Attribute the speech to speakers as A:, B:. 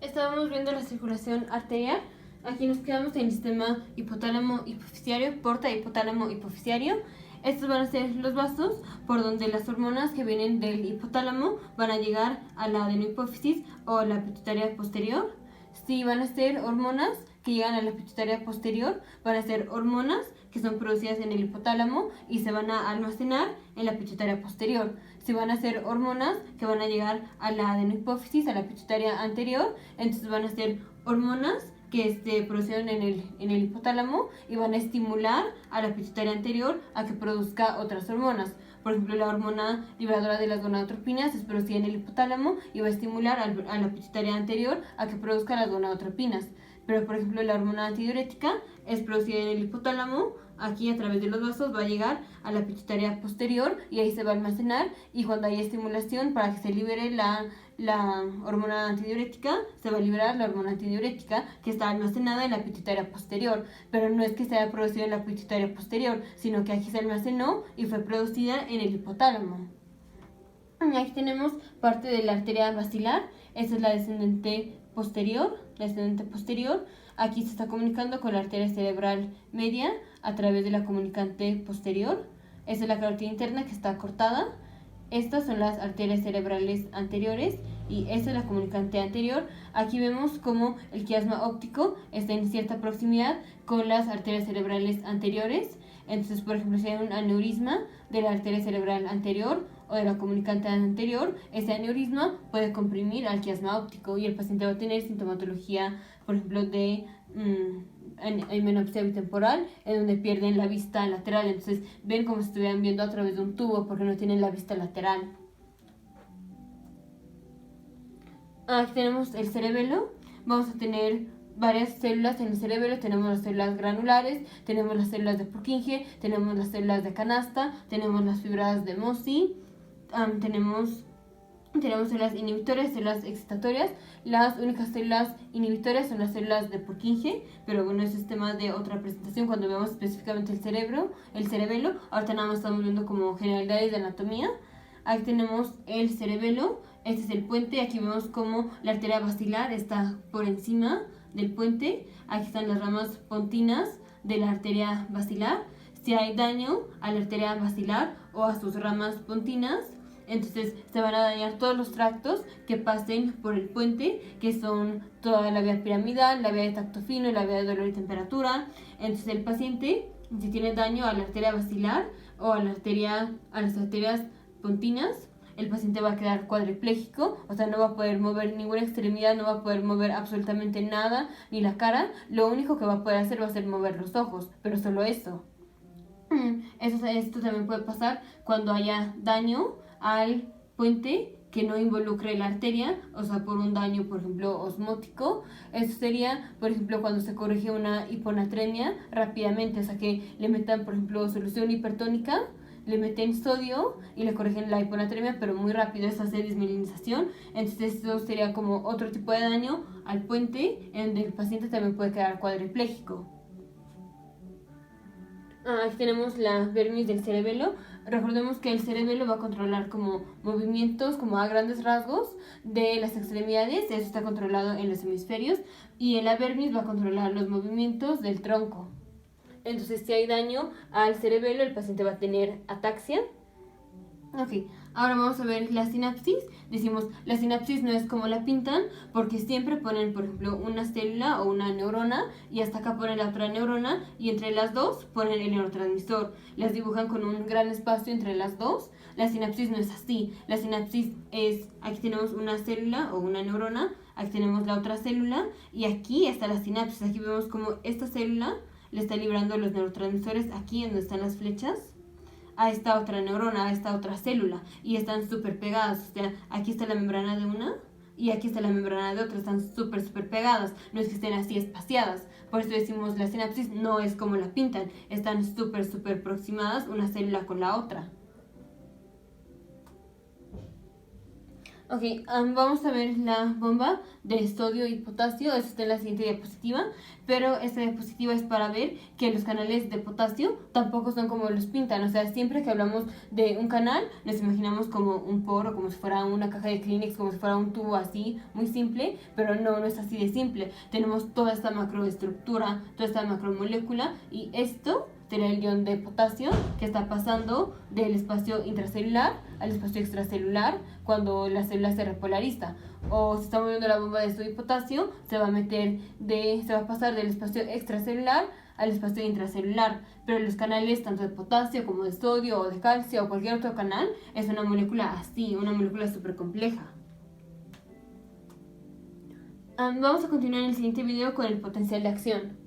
A: Estábamos viendo la circulación arterial. Aquí nos quedamos en el sistema hipotálamo hipoficiario, porta hipotálamo hipoficiario. Estos van a ser los vasos por donde las hormonas que vienen del hipotálamo van a llegar a la adenohipófisis o la pituitaria posterior. Si van a ser hormonas que llegan a la pituitaria posterior, van a ser hormonas que son producidas en el hipotálamo y se van a almacenar en la pituitaria posterior. Si van a ser hormonas que van a llegar a la adenohipófisis, a la pituitaria anterior, entonces van a ser hormonas que se producen en el hipotálamo y van a estimular a la pituitaria anterior a que produzca otras hormonas. Por ejemplo, la hormona liberadora de las gonadotropinas es producida en el hipotálamo y va a estimular a la pituitaria anterior a que produzca las gonadotropinas. Pero, por ejemplo, la hormona antidiurética es producida en el hipotálamo, aquí a través de los vasos va a llegar a la pituitaria posterior y ahí se va a almacenar, y cuando hay estimulación para que se libere la hormona antidiurética, se va a liberar la hormona antidiurética que está almacenada en la pituitaria posterior, pero no es que se haya producido en la pituitaria posterior, sino que aquí se almacenó y fue producida en el hipotálamo. Aquí tenemos parte de la arteria basilar, esta es la descendente posterior. Aquí se está comunicando con la arteria cerebral media a través de la comunicante posterior. Esta es la carótida interna que está cortada. Estas son las arterias cerebrales anteriores y esta es la comunicante anterior. Aquí vemos cómo el quiasma óptico está en cierta proximidad con las arterias cerebrales anteriores. Entonces, por ejemplo, si hay un aneurisma de la arteria cerebral anterior o de la comunicante anterior, ese aneurisma puede comprimir al quiasma óptico y el paciente va a tener sintomatología, por ejemplo, de himenopsia bitemporal, en donde pierden la vista lateral. Entonces ven como si estuvieran viendo a través de un tubo porque no tienen la vista lateral. Aquí tenemos el cerebelo. Vamos a tener varias células en el cerebelo. Tenemos las células granulares, tenemos las células de Purkinje, tenemos las células de canasta, tenemos las fibras de Mossi, tenemos células inhibitorias, células excitatorias. Las únicas células inhibitorias son las células de Purkinje, pero bueno, ese es tema de otra presentación cuando veamos específicamente el cerebelo. Ahorita nada más estamos viendo como generalidades de anatomía. Aquí tenemos el cerebelo, este es el puente. Aquí vemos como la arteria basilar está por encima del puente. Aquí están las ramas pontinas de la arteria basilar. Si hay daño a la arteria basilar o a sus ramas pontinas, entonces se van a dañar todos los tractos que pasen por el puente, que son toda la vía piramidal, la vía de tacto fino y la vía de dolor y temperatura. Entonces el paciente, si tiene daño a la arteria basilar o a las arterias pontinas, el paciente va a quedar cuadripléjico, o sea, no va a poder mover ninguna extremidad, no va a poder mover absolutamente nada, ni la cara. Lo único que va a poder hacer va a ser mover los ojos, pero solo eso. Esto también puede pasar cuando haya daño al puente que no involucre la arteria, o sea, por un daño, por ejemplo, osmótico. Eso sería, por ejemplo, cuando se corrige una hiponatremia rápidamente, o sea, que le metan, por ejemplo, solución hipertónica, le meten sodio y le corrigen la hiponatremia, pero muy rápido, eso hace dismielinización. Entonces eso sería como otro tipo de daño al puente, en donde el paciente también puede quedar cuadripléjico. Aquí tenemos la vermis del cerebelo. Recordemos que el cerebelo va a controlar como movimientos, como a grandes rasgos, de las extremidades. Eso está controlado en los hemisferios. Y el vermis va a controlar los movimientos del tronco. Entonces, si hay daño al cerebelo, el paciente va a tener ataxia. Ok, ahora vamos a ver la sinapsis. Decimos, la sinapsis no es como la pintan, porque siempre ponen, por ejemplo, una célula o una neurona, y hasta acá ponen la otra neurona, y entre las dos ponen el neurotransmisor. Las dibujan con un gran espacio entre las dos. La sinapsis no es así. La sinapsis es, aquí tenemos una célula o una neurona, aquí tenemos la otra célula, y aquí está la sinapsis. Aquí vemos como esta célula le está librando los neurotransmisores aquí en donde están las flechas a esta otra neurona, a esta otra célula, y están súper pegadas. O sea, aquí está la membrana de una y aquí está la membrana de otra, están súper pegadas, no es que estén así espaciadas. Por eso decimos la sinapsis no es como la pintan, están súper proximadas una célula con la otra. Ok, vamos a ver la bomba de sodio y potasio. Eso está en la siguiente diapositiva. Pero esta diapositiva es para ver que los canales de potasio tampoco son como los pintan. O sea, siempre que hablamos de un canal, nos imaginamos como un poro, como si fuera una caja de Kleenex, como si fuera un tubo así, muy simple. Pero no es así de simple. Tenemos toda esta macroestructura, toda esta macromolécula. Y esto sería el ion de potasio que está pasando del espacio intracelular al espacio extracelular cuando la célula se repolariza. O si está moviendo la bomba de sodio y potasio, se va a pasar del espacio extracelular al espacio intracelular. Pero los canales tanto de potasio como de sodio o de calcio o cualquier otro canal es una molécula así, una molécula súper compleja. Vamos a continuar en el siguiente video con el potencial de acción.